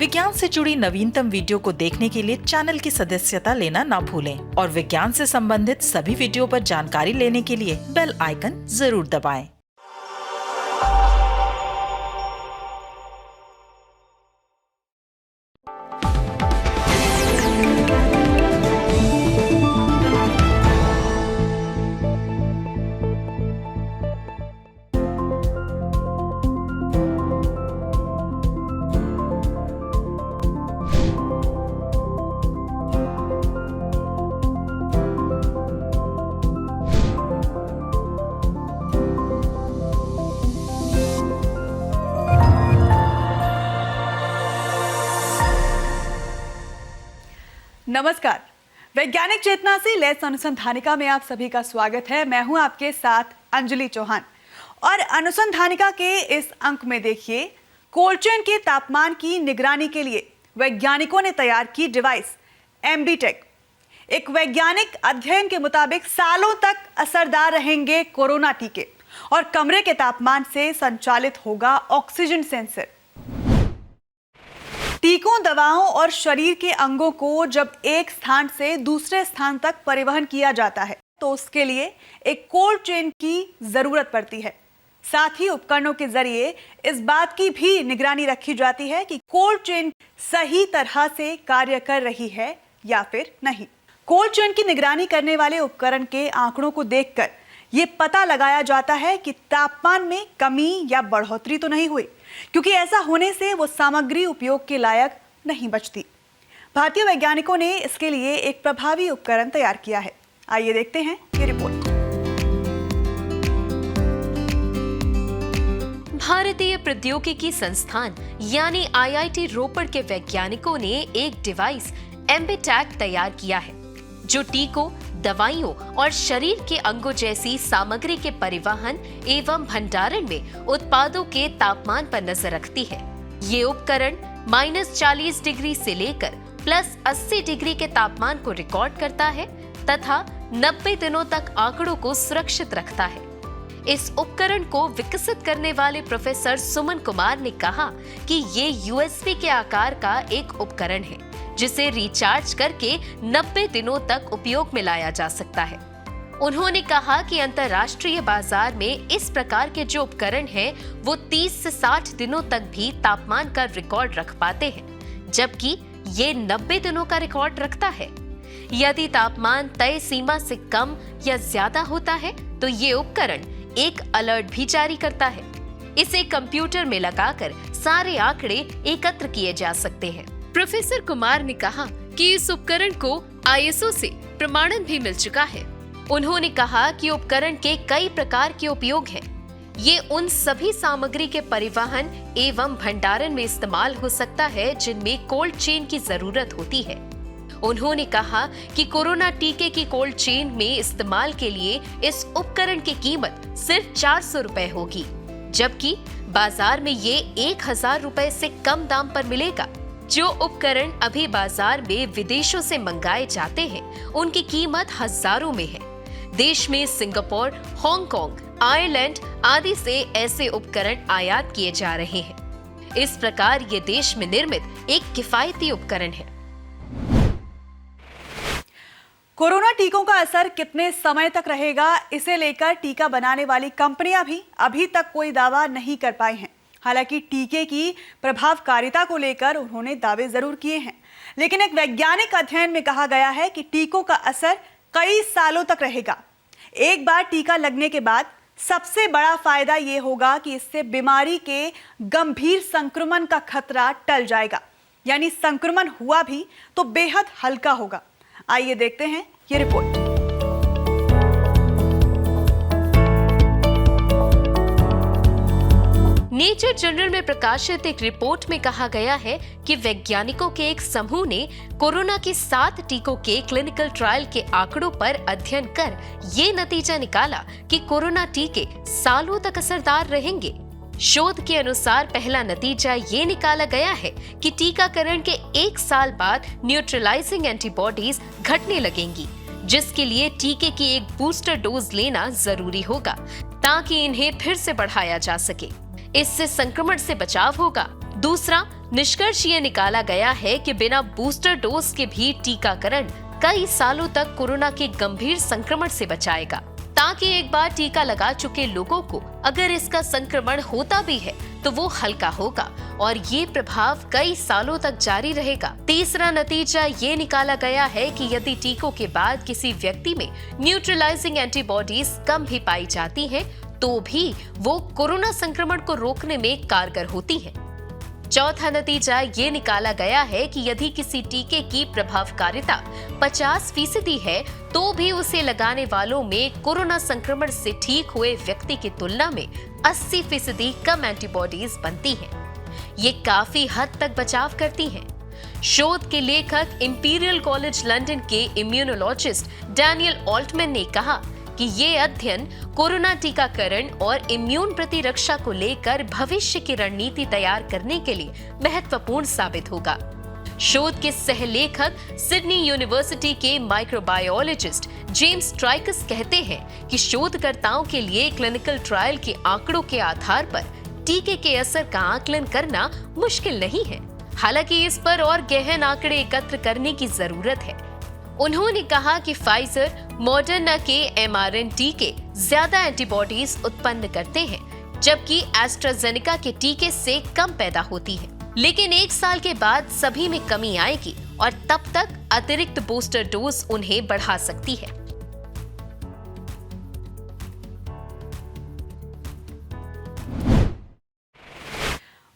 विज्ञान से जुड़ी नवीनतम वीडियो को देखने के लिए चैनल की सदस्यता लेना ना भूलें और विज्ञान से संबंधित सभी वीडियो पर जानकारी लेने के लिए बेल आइकन जरूर दबाएं। नमस्कार, वैज्ञानिक चेतना से लैस अनुसंधानिका में आप सभी का स्वागत है। मैं हूं आपके साथ अंजलि चौहान और अनुसंधानिका के इस अंक में देखिए, कोल्ड चेन के तापमान की निगरानी के लिए वैज्ञानिकों ने तैयार की डिवाइस एमबीटेक। एक वैज्ञानिक अध्ययन के मुताबिक सालों तक असरदार रहेंगे कोरोना टीके और कमरे के तापमान से संचालित होगा ऑक्सीजन सेंसर। टीकों, दवाओं और शरीर के अंगों को जब एक स्थान से दूसरे स्थान तक परिवहन किया जाता है तो उसके लिए एक कोल्ड चेन की जरूरत पड़ती है। साथ ही उपकरणों के जरिए इस बात की भी निगरानी रखी जाती है कि कोल्ड चेन सही तरह से कार्य कर रही है या फिर नहीं। कोल्ड चेन की निगरानी करने वाले उपकरण के आंकड़ों को देखकर ये पता लगाया जाता है कि तापमान में कमी या बढ़ोतरी तो नहीं हुई, क्योंकि ऐसा होने से वो सामग्री उपयोग के लायक नहीं बचती। भारतीय वैज्ञानिकों ने इसके लिए एक प्रभावी उपकरण तैयार किया है। आइए देखते हैं ये रिपोर्ट। भारतीय प्रौद्योगिकी संस्थान यानी IIT रोपड़ के वैज्ञानिकों ने एक डिवाइस एमबीटेक तैयार किया है जो टीकों, दवाइयों और शरीर के अंगों जैसी सामग्री के परिवहन एवं भंडारण में उत्पादों के तापमान पर नजर रखती है। ये उपकरण -40 डिग्री से लेकर +80 डिग्री के तापमान को रिकॉर्ड करता है तथा 90 दिनों तक आंकड़ों को सुरक्षित रखता है। इस उपकरण को विकसित करने वाले प्रोफेसर सुमन कुमार ने कहा कि ये USB के आकार का एक उपकरण है जिसे रिचार्ज करके 90 दिनों तक उपयोग में लाया जा सकता है। उन्होंने कहा कि अंतर्राष्ट्रीय बाजार में इस प्रकार के जो उपकरण हैं, वो 30 से 60 दिनों तक भी तापमान का रिकॉर्ड रख पाते हैं, जबकि ये 90 दिनों का रिकॉर्ड रखता है। यदि तापमान तय सीमा से कम या ज्यादा होता है तो ये उपकरण एक अलर्ट भी जारी करता है। इसे कंप्यूटर में लगाकर सारे आंकड़े एकत्र किए जा सकते हैं। प्रोफेसर कुमार ने कहा कि इस उपकरण को ISO से प्रमाणन भी मिल चुका है। उन्होंने कहा कि उपकरण के कई प्रकार के उपयोग हैं। ये उन सभी सामग्री के परिवहन एवं भंडारण में इस्तेमाल हो सकता है जिनमें कोल्ड चेन की जरूरत होती है। उन्होंने कहा कि कोरोना टीके की कोल्ड चेन में इस्तेमाल के लिए इस उपकरण की कीमत सिर्फ 400 रुपए होगी, जबकि बाजार में ये 1000 रुपए से कम दाम पर मिलेगा। जो उपकरण अभी बाजार में विदेशों से मंगाए जाते हैं, उनकी कीमत हजारों में है। देश में सिंगापुर, हांगकांग, आयरलैंड आदि से ऐसे उपकरण आयात किए जा रहे हैं। इस प्रकार ये देश में निर्मित एक किफायती उपकरण है। कोरोना टीकों का असर कितने समय तक रहेगा, इसे लेकर टीका बनाने वाली कंपनियां भी अभी तक कोई दावा नहीं कर पाई हैं। हालांकि टीके की प्रभावकारिता को लेकर उन्होंने दावे जरूर किए हैं, लेकिन एक वैज्ञानिक अध्ययन में कहा गया है कि टीकों का असर कई सालों तक रहेगा। एक बार टीका लगने के बाद सबसे बड़ा फायदा ये होगा कि इससे बीमारी के गंभीर संक्रमण का खतरा टल जाएगा, यानी संक्रमण हुआ भी तो बेहद हल्का होगा। आइए देखते हैं ये रिपोर्ट। नेचर जर्नल में प्रकाशित एक रिपोर्ट में कहा गया है कि वैज्ञानिकों के एक समूह ने कोरोना के 7 टीकों के क्लिनिकल ट्रायल के आंकड़ों पर अध्ययन कर ये नतीजा निकाला कि कोरोना टीके सालों तक असरदार रहेंगे। शोध के अनुसार पहला नतीजा ये निकाला गया है कि टीकाकरण के 1 साल बाद न्यूट्रलाइजिंग एंटीबॉडीज घटने लगेंगी, जिसके लिए टीके की एक बूस्टर डोज लेना जरूरी होगा ताकि इन्हें फिर से बढ़ाया जा सके। इससे संक्रमण से बचाव होगा। दूसरा, निष्कर्ष ये निकाला गया है कि बिना बूस्टर डोज के भी टीकाकरण कई सालों तक कोरोना के गंभीर संक्रमण से बचाएगा, ताकि एक बार टीका लगा चुके लोगों को अगर इसका संक्रमण होता भी है तो वो हल्का होगा और ये प्रभाव कई सालों तक जारी रहेगा। तीसरा नतीजा ये निकाला गया है कि यदि टीकों के बाद किसी व्यक्ति में न्यूट्रलाइजिंग एंटीबॉडीज कम भी पाई जाती हैं, तो भी वो कोरोना संक्रमण को रोकने में कारगर होती है। चौथा नतीजा ये निकाला गया है कि यदि किसी टीके की प्रभावकारिता 50% है, तो भी उसे लगाने वालों में कोरोना संक्रमण से ठीक हुए व्यक्ति की तुलना में 80% कम एंटीबॉडीज बनती हैं। ये काफी हद तक बचाव करती हैं। शोध के लेखक इंपीरियल कॉलेज लंदन के इम्यूनोलॉजिस्ट डैनियल ऑल्टमैन ने कहा कि ये अध्ययन कोरोना टीकाकरण और इम्यून प्रतिरक्षा को लेकर भविष्य की रणनीति तैयार करने के लिए महत्वपूर्ण साबित होगा। शोध के सहलेखक सिडनी यूनिवर्सिटी के माइक्रोबायोलॉजिस्ट जेम्स ट्राइकस कहते हैं कि शोधकर्ताओं के लिए क्लिनिकल ट्रायल के आंकड़ों के आधार पर टीके के असर का आकलन करना मुश्किल नहीं है। हालांकि इस पर और गहन आंकड़े एकत्र करने की जरूरत है। उन्होंने कहा कि फाइजर, मॉडर्ना के mRNA टीके ज्यादा एंटीबॉडीज उत्पन्न करते हैं, जबकि एस्ट्राजेनेका के टीके से कम पैदा होती है। लेकिन 1 साल के बाद सभी में कमी आएगी और तब तक अतिरिक्त बूस्टर डोज उन्हें बढ़ा सकती है।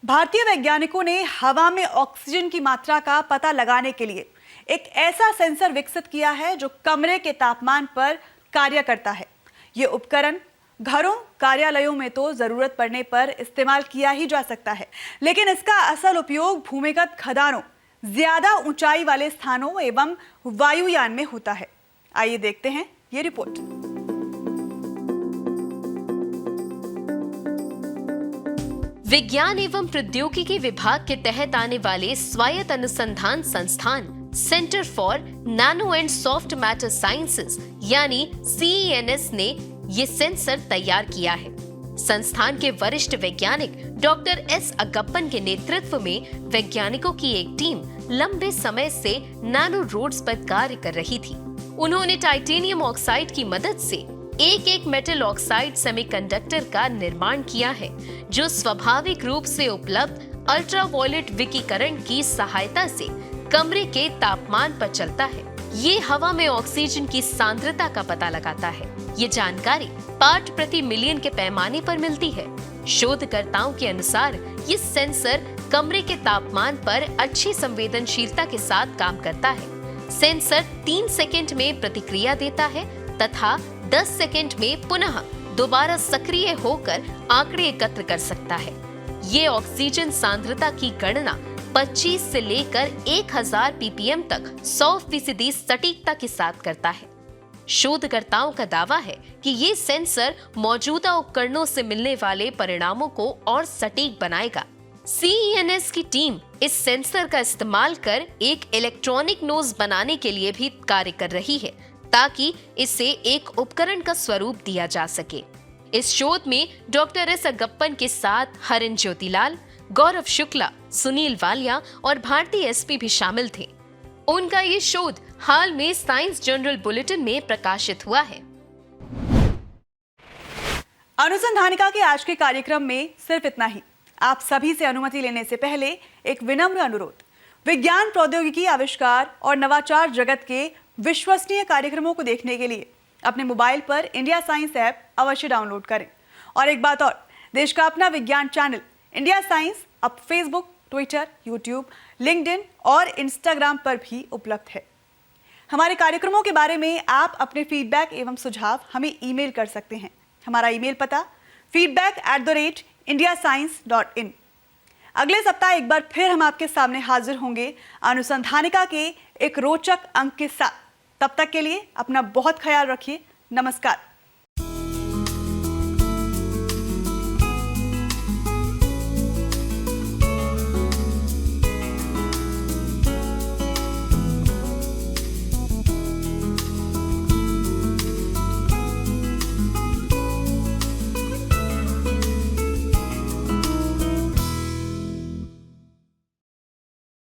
भारतीय वैज्ञानिकों ने हवा में ऑक्सीजन की मात्रा का पता लगाने के लिए एक ऐसा सेंसर विकसित किया है जो कमरे के तापमान पर कार्य करता है। ये उपकरण घरों, कार्यालयों में तो जरूरत पड़ने पर इस्तेमाल किया ही जा सकता है, लेकिन इसका असल उपयोग भूमिगत खदानों, ज्यादा ऊंचाई वाले स्थानों एवं वायुयान में होता है। आइए देखते हैं ये रिपोर्ट। विज्ञान एवं प्रौद्योगिकी विभाग के तहत आने वाले स्वायत्त अनुसंधान संस्थान centre for nano and soft matter sciences यानी CENS ने ये सेंसर तैयार किया है। संस्थान के वरिष्ठ वैज्ञानिक डॉक्टर S अगप्पन के नेतृत्व में वैज्ञानिकों की एक टीम लंबे समय से नैनो रोड्स पर कार्य कर रही थी। उन्होंने टाइटेनियम ऑक्साइड की मदद से एक मेटल ऑक्साइड सेमीकंडक्टर का निर्माण किया है, जो स्वाभाविक रूप से उपलब्ध अल्ट्रावायलेट विकिरण की सहायता से कमरे के तापमान पर चलता है। ये हवा में ऑक्सीजन की सांद्रता का पता लगाता है। ये जानकारी पार्ट प्रति मिलियन के पैमाने पर मिलती है। शोधकर्ताओं के अनुसार ये सेंसर कमरे के तापमान पर अच्छी संवेदनशीलता के साथ काम करता है। सेंसर 3 सेकंड में प्रतिक्रिया देता है तथा 10 सेकंड में पुनः दोबारा सक्रिय होकर आंकड़े एकत्र कर सकता है। ये ऑक्सीजन सांद्रता की गणना 25 से लेकर 1000 ppm तक 100% सटीकता के साथ करता है। शोधकर्ताओं का दावा है कि ये सेंसर मौजूदा उपकरणों से मिलने वाले परिणामों को और सटीक बनाएगा। CENS की टीम इस सेंसर का इस्तेमाल कर एक इलेक्ट्रॉनिक नोज बनाने के लिए भी कार्य कर रही है, ताकि इसे एक उपकरण का स्वरूप दिया जा सके। इस शोध में डॉक्टर S अगप्पन के साथ हरिन ज्योतिलाल, गौरव शुक्ला, सुनील वालिया और भारती SP भी शामिल थे। उनका ये शोध हाल में साइंस जर्नल बुलेटिन में प्रकाशित हुआ है। अनुसंधानिका के आज के कार्यक्रम में सिर्फ इतना ही। आप सभी से अनुमति लेने से पहले एक विनम्र अनुरोध। विज्ञान, प्रौद्योगिकी, आविष्कार और नवाचार जगत के विश्वसनीय कार्यक्रमों को देखने के लिए अपने मोबाइल पर इंडिया साइंस ऐप अवश्य डाउनलोड करें। और एक बात और, देश का अपना विज्ञान चैनल इंडिया साइंस अब फेसबुक, ट्विटर, यूट्यूब, लिंक्डइन और इंस्टाग्राम पर भी उपलब्ध है। हमारे कार्यक्रमों के बारे में आप अपने फीडबैक एवं सुझाव हमें ईमेल कर सकते हैं। हमारा ईमेल पता feedback@indiascience.in। अगले सप्ताह एक बार फिर हम आपके सामने हाजिर होंगे अनुसंधानिका के एक रोचक अंक के साथ। तब तक के लिए अपना बहुत ख्याल रखिए। नमस्कार।